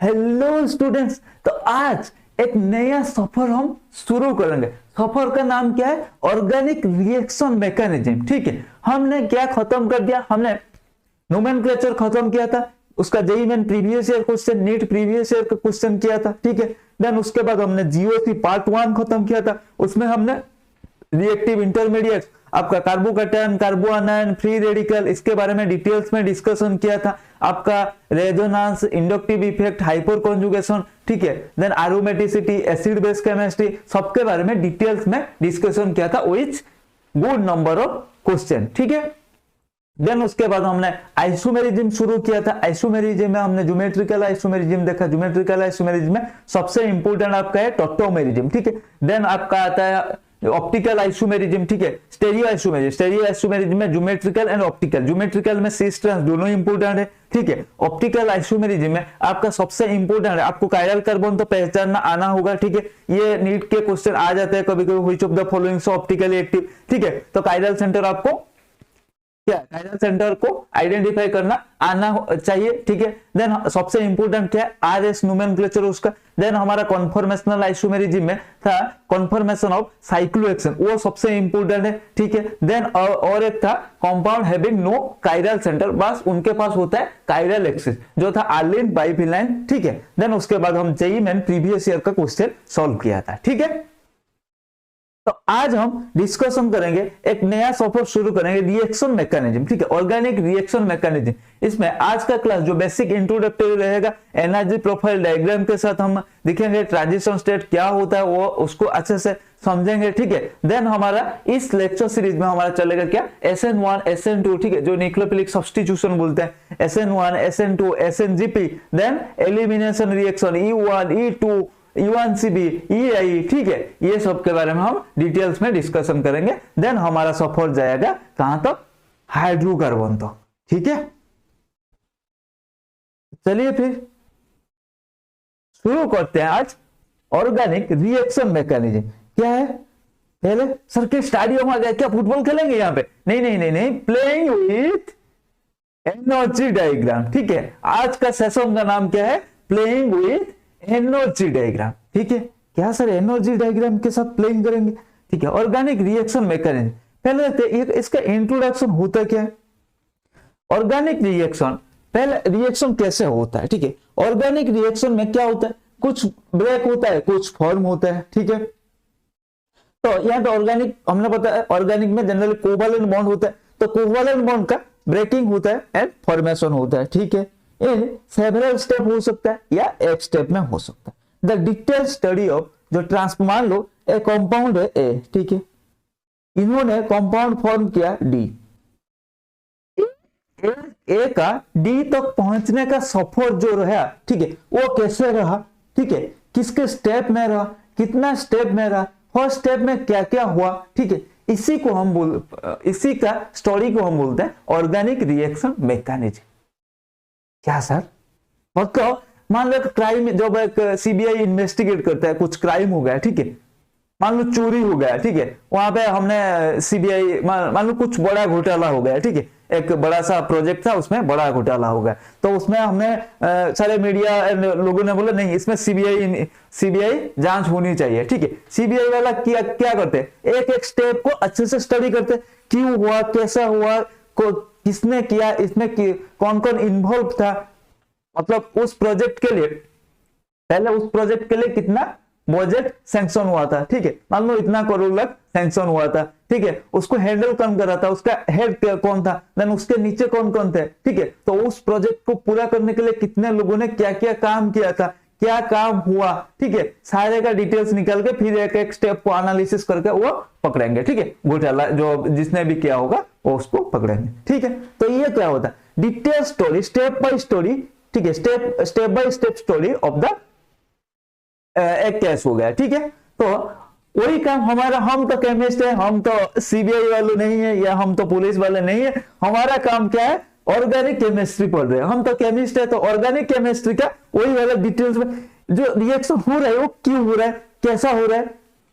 Hello students, तो आज एक नया सफर हम शुरू करेंगे। सफर का नाम क्या है? Organic reaction mechanism. ठीक है, हमने क्या खत्म कर दिया? हमने नोमेनक्लेचर खत्म किया था, उसका JEE main previous year question, NEET previous year का क्वेश्चन किया था। ठीक है, देन उसके बाद हमने जीओसी पार्ट 1 खत्म किया था, उसमें हमने रिएक्टिव इंटरमीडिएट, आपका कार्बोकैटायन, कार्बोआनायन, फ्री रेडिकल, इसके बारे में डिटेल्स में डिस्कशन किया था। आपका resonance, inductive effect, hyperconjugation, ठीक है, then aromaticity, acid base chemistry, सबके बारे में डिटेल्स में डिस्कशन किया था which good number of question. ठीक है, देन उसके बाद हमने आइसोमेरिज्म शुरू किया था। आइसोमेरिज्म में हमने ज्योमेट्रिकल आइसोमेरिज्म देखा। ज्योमेट्रिकल आइसोमेरिज्म में सबसे इंपॉर्टेंट आपका है टॉटोमेरिज्म। ठीक है, देन आपका आता है ऑप्टिकल आइसोमेरिज्म। ठीक है, स्टेरियो आइसोमेरिज्म। स्टेरियो आइसोमेरिज्म में ज्योमेट्रिकल एंड ऑप्टिकल, ज्योमेट्रिकल में सिस ट्रांस दोनों इंपॉर्टेंट है। ठीक है, ऑप्टिकल आइसोमेरिज्म में आपका सबसे इंपॉर्टेंट है, आपको कायरल कार्बन तो पहचानना आना होगा। ठीक है, ये नीट के क्वेश्चन आ जाते हैं कभी कभी, which of the following so optically active. ठीक है, तो कायरल सेंटर आपको क्या, कायरल सेंटर को आइडेंटिफाई करना आना चाहिए। ठीक है, देन सबसे इंपॉर्टेंट क्या है? आरएस नोमेनक्लेचर उसका। देन हमारा कॉन्फॉर्मेशनल आइसोमेरिज्म में था कॉन्फॉर्मेशन ऑफ साइक्लोहेक्सेन, वो सबसे इंपॉर्टेंट है। ठीक है, देन और एक था compound having no chiral centre, बस उनके पास होता है कायरल एक्सिस, जो था आर्लिन बाइफिनाइन। ठीक है, देन उसके बाद हम जेईई मेन प्रीवियस ईयर का क्वेश्चन सॉल्व किया था। ठीक है, तो आज हम डिस्कशन करेंगे, एक नया सफर शुरू करेंगे, रिएक्शन मैकेनिज्म। ठीक है, ऑर्गेनिक रिएक्शन मैकेनिज्म। इसमें आज का क्लास जो बेसिक इंट्रोडक्टरी रहेगा, एनर्जी प्रोफाइल डायग्राम के साथ हम दिखेंगे, ट्रांजिशन स्टेट क्या होता है वो उसको अच्छे से समझेंगे। ठीक है, देन हमारा इस लेक्चर सीरीज में हमारा चलेगा क्या, SN1 SN2। ठीक है, जो न्यूक्लियोफिलिक सब्स्टिट्यूशन बोलते हैं, SN1 SN2 SNGP, then elimination reaction E1 E2 E1CB EI। ठीक है, ये सब के बारे में हम डिटेल्स में डिस्कशन करेंगे। देन हमारा सफर जाएगा कहां तक? हाइड्रोकार्बन तक। ठीक है, चलिए फिर शुरू करते हैं आज ऑर्गेनिक रिएक्शन मैकेनिज्म। क्या है? पहले सर के स्टेडियम आ गया क्या, फुटबॉल खेलेंगे यहाँ पे? नहीं नहीं नहीं नहीं, प्लेइंग विथ एनर्जी डायग्राम। ठीक है, आज का सेशन का नाम क्या है? Playing with energy diagram. ठीक है, क्या सर एनर्जी डायग्राम के साथ प्लेइंग करेंगे? ठीक है, ऑर्गेनिक रिएक्शन मैकेनिज्म पहले इसका इंट्रोडक्शन होता क्या है? ऑर्गेनिक रिएक्शन, पहले रिएक्शन कैसे होता है? ठीक है, ऑर्गेनिक रिएक्शन में क्या होता है? कुछ ब्रेक होता है, कुछ फॉर्म होता है। ठीक है, तो यहाँ पे ऑर्गेनिक हमने बताया, ऑर्गेनिक में जनरली कोवैलेंट बॉन्ड होता है, तो कोवैलेंट बॉन्ड का ब्रेकिंग होता है एंड फॉर्मेशन होता है। ठीक है, इन सेवरल स्टेप हो सकता है या एक स्टेप में हो सकता है। द डिटेल स्टडी ऑफ जो मान लो ए कंपाउंड है ए। ठीक है, इन्होंने कंपाउंड फॉर्म किया डी, ए का डी तक पहुंचने का सफर जो रहा, ठीक है, वो कैसे रहा? ठीक है, किसके स्टेप में रहा, कितना स्टेप में रहा, फर्स्ट स्टेप में क्या क्या हुआ? ठीक है, इसी का स्टोरी को हम बोलते हैं ऑर्गेनिक रिएक्शन मैकेनिज्म। क्या सर? मतलब मान लो क्राइम, जब एक सीबीआई इन्वेस्टिगेट करता है, कुछ क्राइम हो गया, ठीक है, मान लो चोरी हो गया, ठीक है, वहां पे हमने सीबीआई, मान लो कुछ बड़ा घोटाला हो गया, ठीक है, एक बड़ा सा प्रोजेक्ट था, उसमें बड़ा घोटाला हो गया, तो उसमें हमने सारे मीडिया लोगों ने बोला नहीं, इसमें सीबीआई जांच होनी चाहिए। ठीक है, सीबीआई वाला क्या करते, एक एक स्टेप को अच्छे से स्टडी करते, क्यों हुआ, कैसा हुआ, किसने किया, इसमें कौन कौन इन्वॉल्व था, मतलब उस प्रोजेक्ट के लिए, पहले उस प्रोजेक्ट के लिए कितना बजट सैंक्शन हुआ था। ठीक है, मान लो इतना करोड़ लाख सैंक्शन हुआ था। ठीक है, उसको हैंडल कौन कर रहा था, उसका हेड कौन था, देन उसके नीचे कौन कौन थे। ठीक है, तो उस प्रोजेक्ट को पूरा करने के लिए कितने लोगों ने क्या क्या काम किया था, क्या काम हुआ। ठीक है, सारे का डिटेल्स निकाल के फिर एक एक स्टेप को एनालिसिस करके वो पकड़ेंगे। ठीक है, घोटाला जो जिसने भी किया होगा वो उसको पकड़ेंगे। ठीक है, तो ये क्या होता है? Detail story, step by story. ठीक है, step by step story of the एक केस हो गया। ठीक है, तो वही काम हमारा, हम तो केमिस्ट है, हम तो सीबीआई वाले नहीं है, या हम तो पुलिस वाले नहीं है, हमारा काम क्या है? ऑर्गेनिक केमिस्ट्री पढ़ रहे हैं, हम तो केमिस्ट है, तो ऑर्गेनिक केमिस्ट्री का वही वाला डिटेल्स में जो रिएक्शन हो रहा है वो क्यों हो रहा है, कैसा हो रहा है,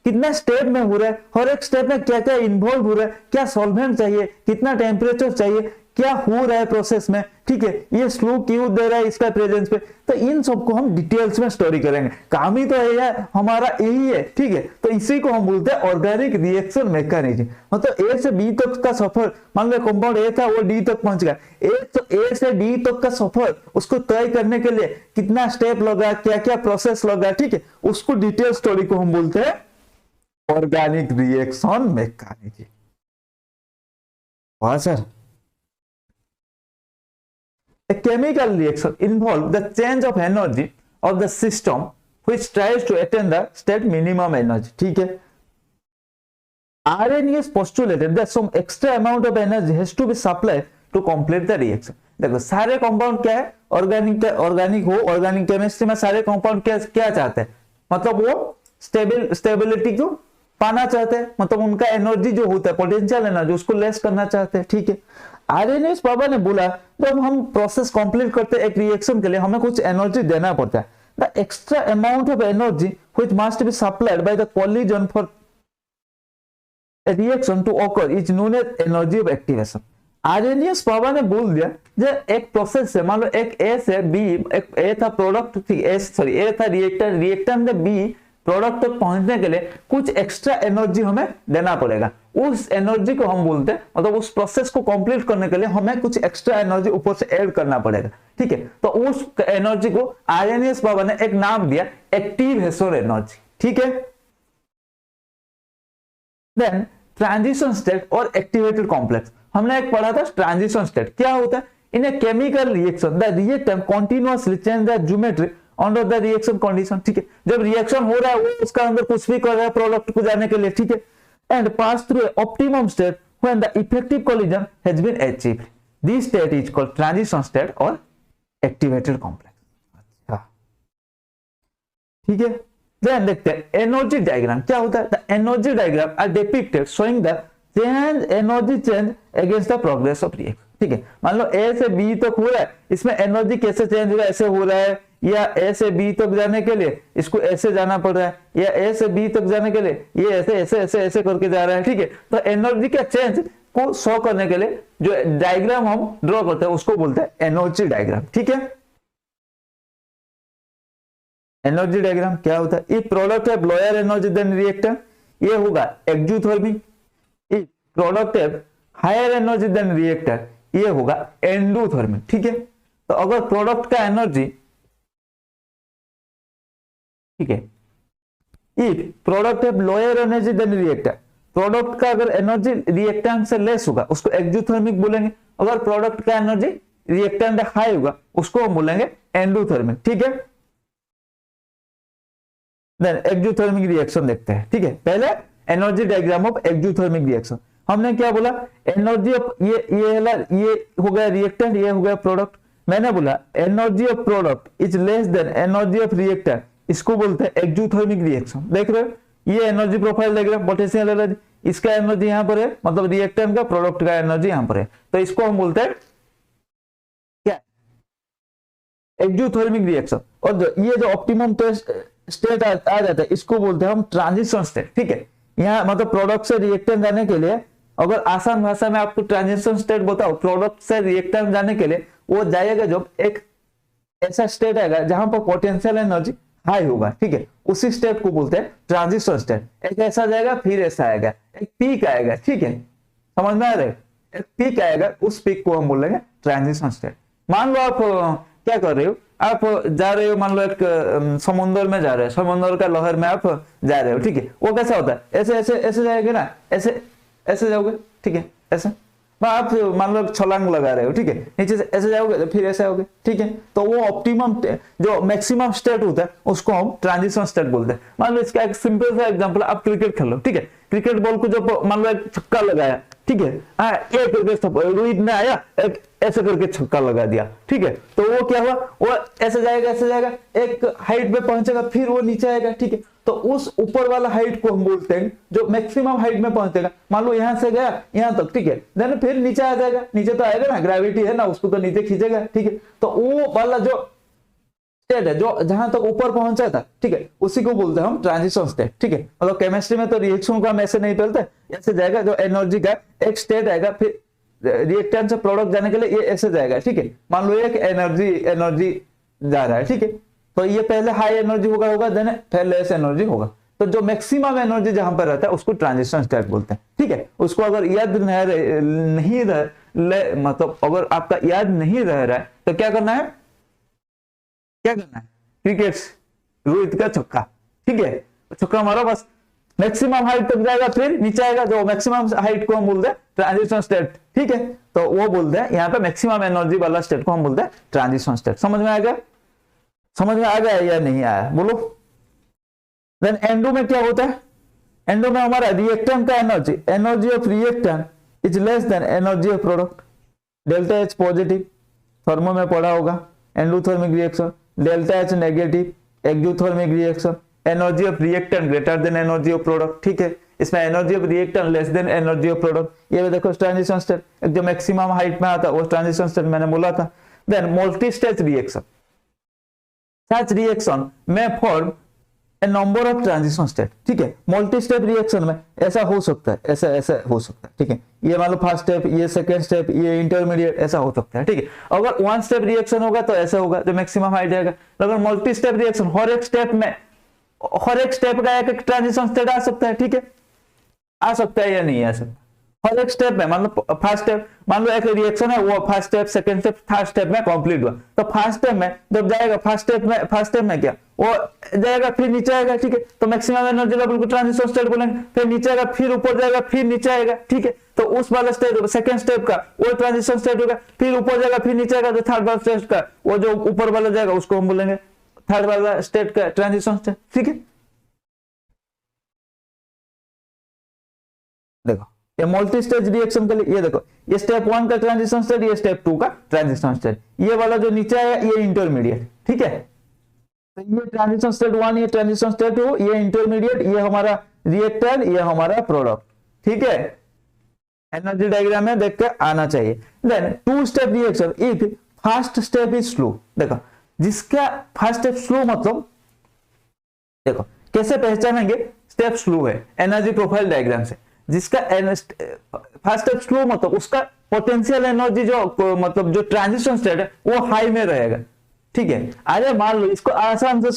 कितना स्टेप में हो रहा है, हर एक स्टेप में क्या क्या इन्वॉल्व हो रहा है, क्या सॉल्वेंट चाहिए, कितना टेम्परेचर चाहिए, क्या हो रहा है प्रोसेस में, ठीक है, ये स्लो क्यों दे रहा है इसका प्रेजेंस पे, तो इन सबको हम डिटेल्स में स्टोरी करेंगे। काम ही तो है हमारा यही है, ठीक है। तो इसी को हम बोलते हैं ऑर्गेनिक रिएक्शन मैकेनिज्म। मतलब ए से बी तक का सफर, मान लो कंपाउंड ए था वो डी तक पहुंच गया, ए से डी तक का सफर उसको तय करने के लिए कितना स्टेप लगा, क्या क्या प्रोसेस लगा, ठीक है, उसको डिटेल स्टोरी को हम बोलते हैं ऑर्गेनिक रिएक्शन मैकेनिज्म। हाँ sir, a chemical reaction involve the change of energy of the system which tries to attain the state minimum energy, ठीक है। Arrhenius postulated that some extra amount of energy has to be supplied to complete the reaction। देखो सारे compound क्या है, organic हो, organic chemistry में सारे compound क्या चाहते हैं, मतलब वो स्टेबिलिटी को पाना चाहते हैं, मतलब उनका एनर्जी जो होता है पोटेंशियल एनर्जी उसको लेस करना चाहते हैं, ठीक है। आरएनएस बाबा ने बोला जब हम प्रोसेस कंप्लीट करते हैं एक रिएक्शन के लिए हमें कुछ एनर्जी देना पड़ता है। The extra amount of energy which must be supplied by the collision for a reaction to occur is known as energy of activation। RNS बाबा ने बोल दिया जब एक प्रोसेस से, मान लो एक ए से बी, एक ए था प्रोडक्ट, ठीक है, ए था रिएक्टर, रिएक्टर में बी प्रोडक्ट तक पहुंचने के लिए कुछ एक्स्ट्रा एनर्जी हमें देना पड़ेगा। उस एनर्जी को हम बोलते हैं, मतलब उस प्रोसेस को कंप्लीट करने के लिए हमें कुछ एक्स्ट्रा एनर्जी ऊपर से ऐड करना पड़ेगा, ठीक है। तो उस एनर्जी को आरएनएस बाबा ने एक नाम दिया एक्टिवेशन एनर्जी, ठीक है। देन ट्रांजिशन स्टेट और एक्टिवेटेड कॉम्प्लेक्स, हमने एक पढ़ा था ट्रांजिशन स्टेट क्या होता है। In a chemical reaction the reactant continuously change the geometry under the reaction condition, ठीक है। जब रिएक्शन हो रहा है वो उसका अंदर कुछ भी कर रहा है प्रोडक्ट को जाने के लिए, ठीक है। And pass through optimum state when the effective collision has been achieved, this state is called transition state और एक्टिवेटेड कॉम्प्लेक्स। अच्छा, ठीक है। देन देखते हैं एनर्जी डायग्राम क्या होता है। The energy diagram are depicted showing the change energy change against the progress of reaction, ठीक है। मान लो ए से बी तक हो रहा है, इसमें एनर्जी कैसे चेंज हो रहा है, ऐसे हो रहा है, या ए से बी तक जाने के लिए इसको ऐसे जाना पड़ रहा है, या ए से बी तक जाने के लिए ये ऐसे ऐसे ऐसे ऐसे करके जा रहा है, ठीक है। तो एनर्जी का चेंज को शो करने के लिए जो डायग्राम हम ड्रॉ करते हैं उसको बोलते हैं एनर्जी डायग्राम, ठीक है। एनर्जी डायग्राम क्या होता है, इफ प्रोडक्ट है लोअर एनर्जी देन रिएक्टर ये होगा एक्सोथर्मिक, इफ प्रोडक्ट है हायर एनर्जी देन रिएक्टर ये होगा एंडोथर्मिक, ठीक है। तो अगर प्रोडक्ट का एनर्जी, ठीक है, इफ प्रोडक्ट है lower energy than reactor, product का अगर एनर्जी रिएक्टेंट से लेस होगा उसको एक्सोथर्मिक बोलेंगे, अगर प्रोडक्ट का एनर्जी रिएक्टेंट हाई होगा उसको हम बोलेंगे एंडोथर्मिक, ठीक है। देन एक्सोथर्मिक रिएक्शन देखते हैं, ठीक है। पहले energy diagram of exothermic reaction, हमने क्या बोला एनर्जी ऑफ ये हो गया रिएक्टेंट, ये हो गया प्रोडक्ट। मैंने बोला energy of product is less than energy of reactant, इसको बोलते हैं एक्सोथर्मिक रिएक्शन। देख रहे हो ये energy profile diagram potential energy, इसका एनर्जी यहां पर है, मतलब रिएक्टेंट का प्रोडक्ट का एनर्जी यहां पर है, तो इसको हम बोलते हैं क्या एक्सोथर्मिक रिएक्शन। और ये जो ऑप्टिमम स्टेट आ जाता है इसको बोलते हैं हम ट्रांजिशन स्टेट, ठीक है। यहाँ मतलब प्रोडक्ट से रिएक्टेंट जाने के लिए, अगर आसान भाषा में आपको ट्रांजिशन स्टेट बताओ, प्रोडक्ट से रिएक्टेंट जाने के लिए वो जाएगा जब एक ऐसा स्टेट आएगा जहां पर पोटेंशियल एनर्जी हाई होगा, ठीक है, उसी स्टेट को बोलते हैं ट्रांजिशन स्टेट। एक ऐसा जाएगा फिर ऐसा आएगा, एक पीक आएगा, ठीक है, समझ में आ रहा है, एक पीक आएगा, उस पीक को हम बोलेंगे ट्रांजिशन स्टेट। मान लो आप क्या कर रहे हो, आप जा रहे हो, मान लो एक समुद्र में जा रहे हो, समुद्र का लहर में आप जा रहे हो, ठीक है, वो कैसा होता है ऐसे ऐसे ऐसे जाएगा ना, ऐसे ऐसे जाओगे, ठीक है, ऐसे आप मान लो छलांग लगा रहे हो, ठीक है, नीचे से ऐसे जाओगे फिर ऐसे आओगे, ठीक है। तो वो ऑप्टिमम जो मैक्सिमम स्टेट होता है उसको हम ट्रांजिशन स्टेट बोलते हैं। मान लो इसका एक सिंपल सा एग्जांपल, आप क्रिकेट खेलो, ठीक है, क्रिकेट बॉल को जब मान लो एक छक्का लगाया, ठीक है, एक करके रोहित ने आया एक ऐसे करके छक्का लगा दिया, ठीक है, तो वो क्या हुआ, वो ऐसे जाएगा, एक हाइट पे पहुंचेगा फिर वो नीचे आएगा, ठीक है। तो उस ऊपर वाला हाइट को हम बोलते हैं जो मैक्सिमम हाइट में पहुंचेगा, मान लो यहां से गया यहां तक, ठीक है, देन फिर नीचे आ जाएगा, नीचे तो आएगा ना, ग्रेविटी है ना, उसको तो नीचे खींचेगा, ठीक है। तो वो वाला जो स्टेट है जो जहां तक ऊपर पहुंचा था, ठीक है, उसी को बोलते हैं हम ट्रांजिशन स्टेट, ठीक है। मतलब केमिस्ट्री में तो रिएक्शन को हम ऐसे नहीं बोलते, ऐसे जाएगा जो एनर्जी का एक स्टेट आएगा, फिर रिएक्टेंट से प्रोडक्ट जाने के लिए ये ऐसे जाएगा, ठीक है। मान लो एक एनर्जी जा रहा है, ठीक है, तो ये पहले हाई एनर्जी होगा देन फिर लेस एनर्जी होगा। तो जो मैक्सिमम एनर्जी जहां पर रहता है उसको ट्रांजिशन स्टेट बोलते हैं, ठीक है। उसको अगर याद नहीं रह मतलब अगर आपका याद नहीं रह रहा है तो क्या करना है, क्रिकेट रोहित का छक्का, ठीक है, छक्का मारो बस, मैक्सिमम हाइट तक जाएगा फिर नीचे आएगा। जो मैक्सिमम हाइट को हम बोलते हैं ट्रांजिशन स्टेट, ठीक है। तो वो बोलते हैं यहाँ पे मैक्सिमम एनर्जी वाला स्टेट को हम बोलते हैं ट्रांजिशन स्टेट। समझ में आ गया, समझ में आ गया या नहीं आया बोलो। देन एंडो में क्या होता है, एंडो में हमारा रिएक्टेंट का energy of reactant is less than energy of product. Delta H positive, thermo में पढ़ा होगा, endothermic reaction, delta H negative exothermic reaction, energy of reactant greater than energy of product, ठीक है। इसमें energy of reactant less than energy of product, ये भी देखो transition state, एक जो मैक्सिमम हाइट में आता है वो ट्रांजिशन स्टेट मैंने बोला था। Then multi stage reaction, such reaction में form a number of transition state, ठीक है। मल्टी स्टेप रिएक्शन में ऐसा हो सकता है, ऐसा हो सकता है, ठीक है। ये मान लो फर्स्ट स्टेप, ये सेकंड स्टेप, ये इंटरमीडिएट, ऐसा हो सकता है, ठीक है। अगर वन स्टेप रिएक्शन होगा तो ऐसा होगा जो मैक्सिमम हाइट जाएगा। अगर मल्टी स्टेप रिएक्शन हर एक स्टेप का एक ट्रांजिशन स्टेट आ सकता है, ठीक है, आ सकता है या नहीं आ सकता। हर एक स्टेप में मान लो फर्स्ट स्टेप, मान लो एक रिएक्शन है वो first step second step third step में कंप्लीट हुआ, तो फर्स्ट स्टेप में जब जाएगा फर्स्ट स्टेप में क्या वो जाएगा फिर नीचे आएगा, ठीक है। तो मैक्सिमम एनर्जी लेवल को ट्रांजिशन स्टेट बोलेंगे, फिर नीचे आएगा फिर ऊपर जाएगा फिर नीचे आएगा, ठीक है। तो उस वाला स्टेट सेकंड स्टेप का वो ट्रांजिशन स्टेट होगा, फिर ऊपर जाएगा फिर नीचे आएगा। जो थर्ड वाला स्टेट का वो जो ऊपर वाला जाएगा उसको हम बोलेंगे थर्ड वाला स्टेट का ट्रांजिशन स्टेट, ठीक है। देखो ये मल्टी स्टेज रिएक्शन के लिए ये देखो, ये स्टेप 1 का ट्रांजिशन स्टेट, ये स्टेप 2 का ट्रांजिशन स्टेट, ये वाला जो नीचे आया ये इंटरमीडिएट, ठीक है। तो ये ट्रांजिशन स्टेट 1, ये ट्रांजिशन स्टेट 2, ये इंटरमीडिएट, ये हमारा रिएक्टर, ये हमारा प्रोडक्ट, ठीक है। एनर्जी डायग्राम में देख के आना चाहिए। Then two step reaction if first step is slow, देखो जिसका फर्स्ट स्टेप स्लो मतलब देखो कैसे पहचानेंगे स्टेप स्लो है, एनर्जी प्रोफाइल डायग्राम से। जिसका फर्स्ट स्टेप स्लो मतलब उसका पोटेंशियल एनर्जी जो मतलब जो ट्रांजिशन स्टेट है वो हाई में रहेगा, ठीक है। अरे मान लो इसको आसान से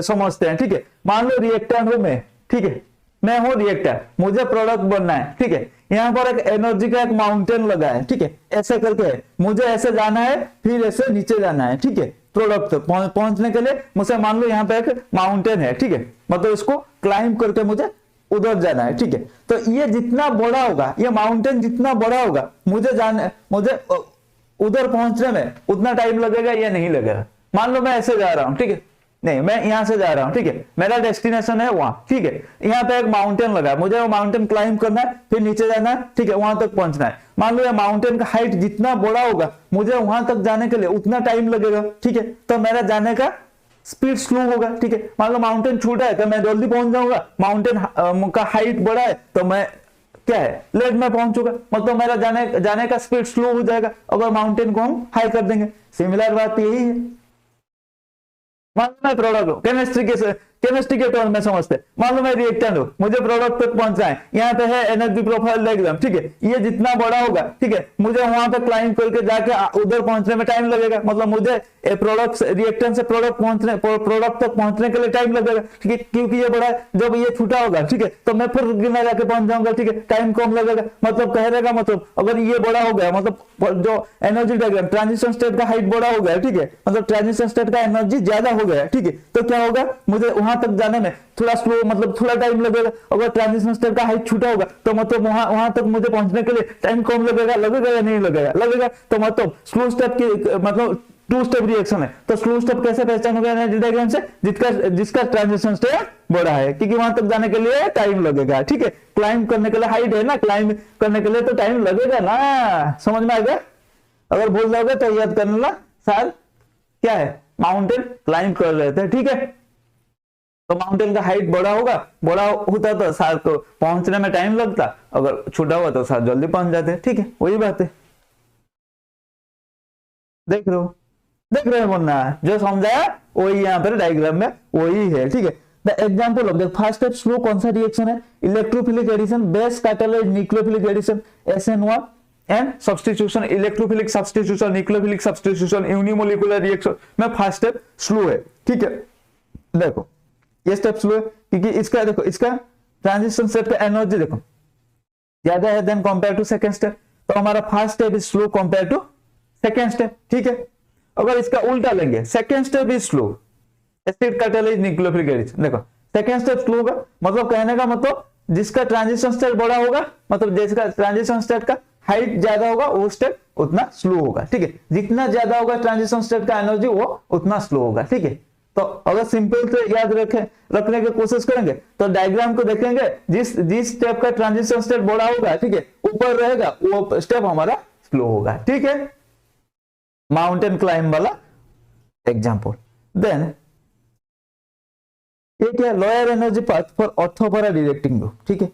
समझते हैं, ठीक है। मान लो रिएक्टर हूं मैं, ठीक है, मैं हूं रिएक्टर, मुझे प्रोडक्ट बनना है, ठीक है। यहाँ पर एक एनर्जी का एक माउंटेन लगा है, ठीक है, ऐसे करके है, मुझे ऐसे जाना है फिर ऐसे नीचे जाना है, ठीक है। प्रोडक्ट तक पहुंचने के लिए मुझे मान लो यहाँ पे एक माउंटेन है, ठीक है, मतलब इसको क्लाइंब करके मुझे उधर जाना है, ठीक है। तो ये जितना बड़ा होगा, ये माउंटेन जितना बड़ा होगा, मुझे उधर पहुंचने में उतना टाइम लगेगा या नहीं लगेगा। मान लो मैं ऐसे जा रहा हूं, ठीक है, नहीं मैं यहां से जा रहा हूं, ठीक है, मेरा डेस्टिनेशन है वहां, ठीक है। यहाँ पे एक माउंटेन लगा, मुझे वो माउंटेन क्लाइंब करना है फिर नीचे जाना है, ठीक है, वहां तक पहुंचना है। मान लो ये माउंटेन का हाइट जितना बड़ा होगा, मुझे वहां तक जाने के लिए उतना टाइम लगेगा, ठीक है। तो मेरा जाने का स्पीड स्लो होगा, ठीक है। मान लो माउंटेन छोटा है तो मैं जल्दी पहुंच जाऊंगा, माउंटेन का हाइट बड़ा है तो मैं क्या है लेट में पहुंचूंगा, मतलब मेरा जाने का स्पीड स्लो हो जाएगा अगर माउंटेन को हम हाई कर देंगे। सिमिलर बात यही है। मान लो मैं प्रोडक्ट हूं, केमिस्ट्री के टर्म में समझते, मान लो मैं रिएक्टेंट हूं, मुझे प्रोडक्ट तक पहुंचना है, यहाँ पे है एनर्जी प्रोफाइल डायग्राम, ठीक है। ये जितना बड़ा होगा, ठीक है, मुझे वहां पे क्लाइंब करके जाके उधर पहुंचने में टाइम लगेगा, मतलब मुझे प्रोडक्ट रिएक्टेंट से प्रोडक्ट तक पहुंचने के लिए टाइम लगेगा, ठीक है, क्योंकि ये बड़ा है। जब ये छोटा होगा, ठीक है, तो मैं फिर गिरना जाके पहुंच जाऊंगा, ठीक है, टाइम कम लगेगा। मतलब कहने का मतलब अगर ये बड़ा हो गया, मतलब जो एनर्जी डायग्राम ट्रांजिशन स्टेट का हाइट बड़ा हो गया, ठीक है, मतलब ट्रांजिशन स्टेट का एनर्जी ज्यादा हो गया, ठीक है, तो क्या होगा मुझे वहां तक जाने में थोड़ा स्लो मतलब थोड़ा टाइम लगेगा। अगर ट्रांजिशन स्टेप का हाइट छोटा होगा तो मतलब वहां तक मुझे पहुंचने के लिए टाइम कम लगेगा या नहीं लगेगा। तो मतलब स्लो स्टेप की मतलब टू स्टेप रिएक्शन है, तो स्लो स्टेप कैसे पहचान होगा एनर्जी डायग्राम से, जिसका ट्रांजिशन स्टेप बड़ा है, क्योंकि वहां तक जाने के लिए टाइम लगेगा, ठीक है। क्लाइंब करने के लिए हाइट है ना, क्लाइंब करने के लिए तो टाइम लगेगा ना, समझ में आ गया। अगर भूल जाओगे तो याद कर लेना, सर क्या है माउंटेन क्लाइंब कर रहे थे, ठीक है, तो माउंटेन का हाइट बड़ा होता तो सर को पहुंचने में टाइम लगता, अगर छोटा हुआ तो सर जल्दी पहुंच जाते, ठीक है, वही बात है। देख रहे हो वरना जो समझाया वही यहाँ पर डायग्राम में वही है, ठीक है। The example of the first step slow कौन सा रिएक्शन है, electrophilic addition, base catalyse nucleophilic addition, SN1 and substitution, electrophilic substitution, nucleophilic substitution, unimolecular reaction में फर्स्ट स्टेप स्लो है, ठीक है। देखो ये स्टेप स्लो है क्योंकि इसका देखो इसका ट्रांजिशन स्टेट का एनर्जी देखो ज्यादा है then compare to second step, तो हमारा first step is slow compare to second step, ठीक है। अगर इसका उल्टा लेंगे, second step is slow, acid catalysis nucleophilic reaction, देखो सेकंड स्टेप स्लो होगा, मतलब कहने का मतलब जिसका ट्रांजिशन स्टेट बड़ा होगा, मतलब जिसका ट्रांजिशन स्टेट का हाइट ज्यादा होगा वो स्टेप उतना स्लो होगा, ठीक है। जितना ज्यादा होगा ट्रांजिशन स्टेट का एनर्जी वो उतना स्लो होगा, ठीक है। तो अगर सिंपल से याद रखने की कोशिश करेंगे तो डायग्राम को देखेंगे, जिस स्टेप का ट्रांजिशन स्टेट बड़ा होगा, ठीक है, ऊपर रहेगा वो स्टेप हमारा स्लो होगा, ठीक है। माउंटेन क्लाइंब वाला एग्जांपल। देन ये क्या, lower energy path for ortho para directing group, ठीक है।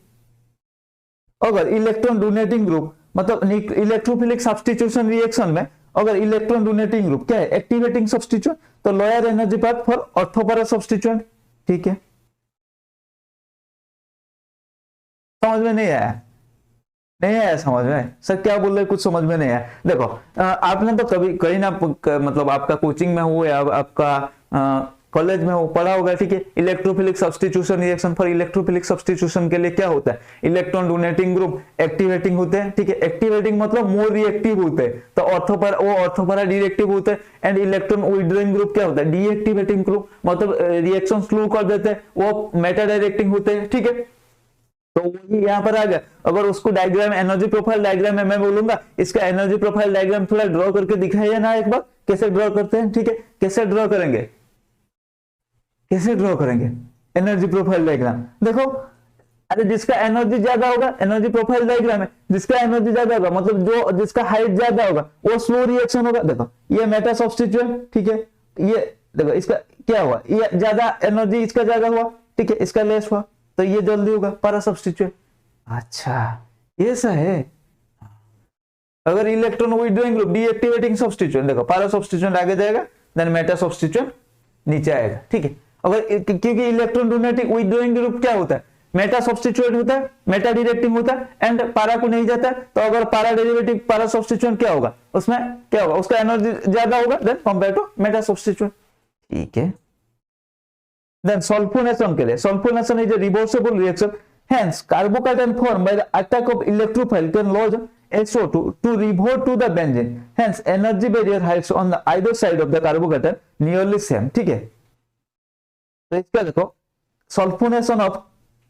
अगर इलेक्ट्रॉन डोनेटिंग ग्रुप मतलब इलेक्ट्रोफिलिक सब्स्टिट्यूशन रिएक्शन में अगर इलेक्ट्रॉन डोनेटिंग ग्रुप क्या है, एक्टिवेटिंग सब्स्टिट्यूएंट, तो lower energy path for ortho para substituent, ठीक है। समझ में नहीं आया? नहीं आया समझ में? सर क्या बोल रहे, कुछ समझ में नहीं आया। देखो आपने तो कभी कहीं ना मतलब आपका कोचिंग में हो या आपका कॉलेज में हो पढ़ा होगा, ठीक है। Electrophilic substitution reaction, for electrophilic substitution के लिए क्या होता है, इलेक्ट्रॉन डोनेटिंग ग्रुप एक्टिवेटिंग होते हैं, ठीक है। एक्टिवेटिंग मतलब मोर रिएक्टिव होते हैं, तो ऑर्थोपैरा डायरेक्टिव होते हैं। एंड इलेक्ट्रॉन विथड्रॉइंग ग्रुप क्या होता है, डीएक्टिवेटिंग ग्रुप, मतलब रिएक्शन स्लो कर देते हैं, वो मेटा डायरेक्टिंग होते हैं, ठीक है। तो वही यहाँ पर आ गया। अगर उसको डायग्राम, एनर्जी प्रोफाइल डायग्राम में मैं बोलूंगा इसका एनर्जी प्रोफाइल डायग्राम थोड़ा ड्रॉ करके दिखाइए ना एक बार, कैसे ड्रॉ करते हैं, ठीक है। कैसे ड्रॉ करेंगे, कैसे ड्रॉ करेंगे एनर्जी प्रोफाइल डायग्राम, देखो। अरे जिसका एनर्जी ज्यादा होगा, एनर्जी प्रोफाइल डायग्राम है, जिसका एनर्जी ज्यादा होगा मतलब जो जिसका हाइट ज्यादा होगा वो स्लो रिएक्शन होगा। देखो ये मेटा सब्स्टिट्यूएंट, ठीक है। ये देखो इसका क्या हुआ, ये ज्यादा एनर्जी इसका ज्यादा हुआ, ठीक है, इसका लेस हुआ, तो ये जल्दी होगा पैरा सब्स्टिट्यूएंट। अच्छा ये ऐसा है। अगर electron withdrawing group deactivating substituent, देखो पैरा सब्स्टिट्यूएंट आगे जाएगा, देन मेटा सब्स्टिट्यूएंट नीचे आएगा, ठीक है। अगर क्योंकि इलेक्ट्रॉन डोनेटिंग विथड्रॉइंग ग्रुप क्या होता है, मेटा सब्स्टिट्यूएंट होता है, मेटा डायरेक्टिंग होता है, एंड पारा को नहीं जाता है, तो अगर पारा डेरिवेटिव पारा सब्स्टिट्यूएंट क्या होगा, उसमें क्या होगा, उसका एनर्जी ज्यादा होगा then compare to meta substituent, ठीक है। देन सल्फोनेशन के लिए, sulphonation is a reversible reaction, hence carbocation formed by the attack of electrophile can lodge SO2 to revert to the benzene, hence energy barrier heights on the either side of the carbocation nearly same, ठीक है। तो इसका देखो sulphonation of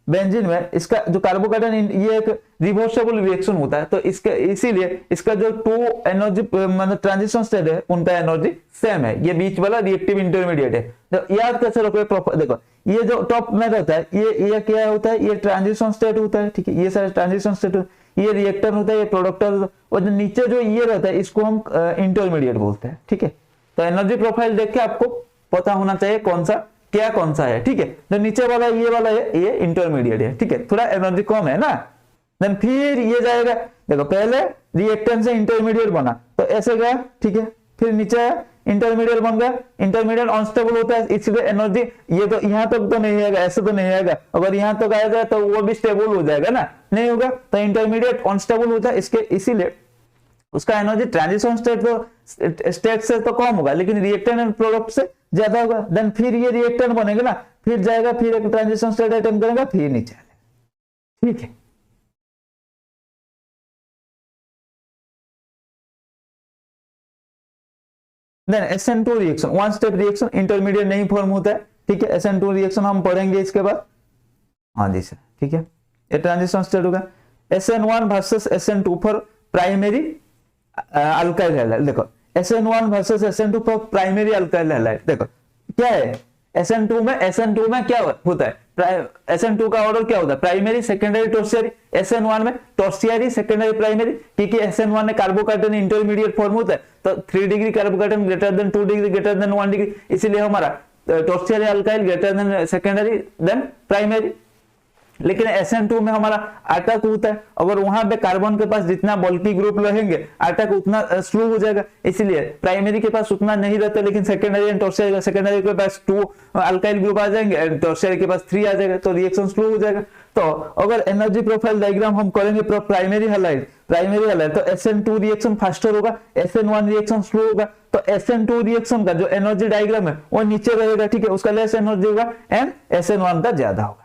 benzene में इसका जो कार्बोकेटन, ये एक रिवर्सिबल रिएक्शन होता है, तो इसके इसीलिए इसका जो टू एनर्जी मतलब ट्रांजिशन स्टेट है उनका एनर्जी सेम है, ये बीच वाला रिएक्टिव इंटरमीडिएट है। तो याद कैसे रखो, देखो ये जो टॉप में रहता है ये क्या होता है, ये ट्रांजिशन स्टेट होता है, ठीक है। ये सारे ट्रांजिशन स्टेट, ये रिएक्टर होता है, ये प्रोडक्टर, और जो नीचे जो ये रहता है इसको हम इंटरमीडिएट बोलते हैं, ठीक है। तो एनर्जी प्रोफाइल देख के आपको पता होना चाहिए कौन सा क्या कौन सा है, ठीक है। जो नीचे वाला है ये इंटरमीडिएट है, ठीक है, थोड़ा एनर्जी कम है ना। देन फिर ये जाएगा, देखो पहले रिएक्टेंट से इंटरमीडिएट बना तो ऐसे गया, ठीक है, फिर नीचे आया इंटरमीडिएट बन गया, इंटरमीडिएट अनस्टेबल होता है, इसलिए एनर्जी ये तो यहाँ तक तो नहीं आएगा, ऐसे तो नहीं आएगा, अगर यहाँ तक आएगा तो वो भी स्टेबल हो जाएगा ना, नहीं होगा, तो इंटरमीडिएट अनस्टेबल होता है, इसके इसीलिए उसका एनर्जी ट्रांजिशन स्टेट से तो कम होगा लेकिन रिएक्टेंट एंड प्रोडक्ट से ज्यादा होगा। देन फिर ये रिएक्टेंट बनेगा ना, फिर जाएगा, फिर एक ट्रांजिशन स्टेट अटेम्प्ट करेगा, फिर नीचे आएगा, ठीक है। Then SN2 reaction, one step reaction, intermediate नहीं फॉर्म होता है, ठीक है। SN2 रिएक्शन हम पढ़ेंगे इसके बाद, हाँ जी सर, ठीक है। ये ट्रांजिशन स्टेट होगा। SN1 versus SN2 for primary alkyl halide, देखो SN1 versus SN2 for primary alkyl halide, देखो क्या है, SN2 में क्या होता है, SN2 का ऑर्डर क्या होता है, प्राइमरी सेकेंडरी टर्शियरी, SN1 में टर्शियरी सेकेंडरी प्राइमरी, क्योंकि SN1 में कार्बोकेटन इंटरमीडिएट फॉर्म होता है, तो 3 degree carbocation greater than 2 degree greater than 1 degree, इसीलिए हमारा tertiary alkyl greater than secondary than primary, लेकिन SN2 में हमारा अटैक होता है, अगर वहां पे कार्बन के पास जितना बल्की ग्रुप रहेंगे अटैक उतना स्लो हो जाएगा, इसलिए प्राइमरी के पास उतना नहीं रहता, लेकिन सेकेंडरी एंड टर्शियरी, सेकेंडरी के पास 2 अल्काइल ग्रुप आ जाएंगे एंड टर्शियरी के पास 3 आ जाएगा, तो रिएक्शन स्लो हो जाएगा। तो अगर एनर्जी प्रोफाइल डायग्राम हम करेंगे प्राइमरी हैलाइड तो SN2 रिएक्शन फास्टर होगा, SN1 रिएक्शन स्लो होगा। तो SN2 रिएक्शन का जो एनर्जी डायग्राम है वो नीचे रहेगा, ठीक है, उसका लेस एनर्जी होगा एंड SN1 का ज्यादा होगा।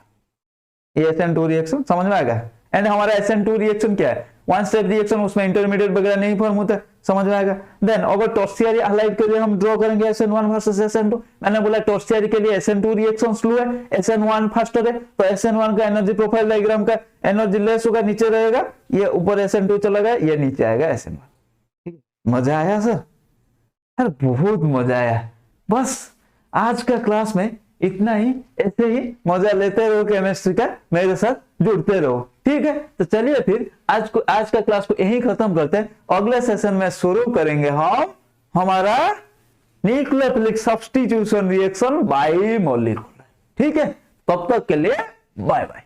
ये SN2 रिएक्शन समझ में आएगा। एंड हमारा SN2 रिएक्शन क्या है, वन स्टेप रिएक्शन, उसमें इंटरमीडिएट वगैरह नहीं फॉर्म होता है, समझ में आएगा। देन अगर टर्शियरी हैलाइड के लिए हम ड्रॉ करेंगे SN1 वर्सेस SN2, मैंने बोला टर्शियरी के लिए SN2 रिएक्शन स्लो है, SN1 फास्टर है, तो SN1 का एनर्जी प्रोफाइल डायग्राम का एनर्जी लेस होगा, नीचे रहेगा, ये ऊपर SN2 चला गया, ये नीचे आएगा SN1। ठीक है, मजा आया सर? यार बहुत मजा आया। बस आज का क्लास में इतना ही, ऐसे ही मजा लेते रहो केमिस्ट्री का, मेरे साथ जुड़ते रहो, ठीक है। तो चलिए फिर आज का क्लास को यही खत्म करते हैं। अगले सेशन में शुरू करेंगे हम हमारा nucleophilic substitution reaction by molecular, ठीक है। तब तक के लिए बाय बाय।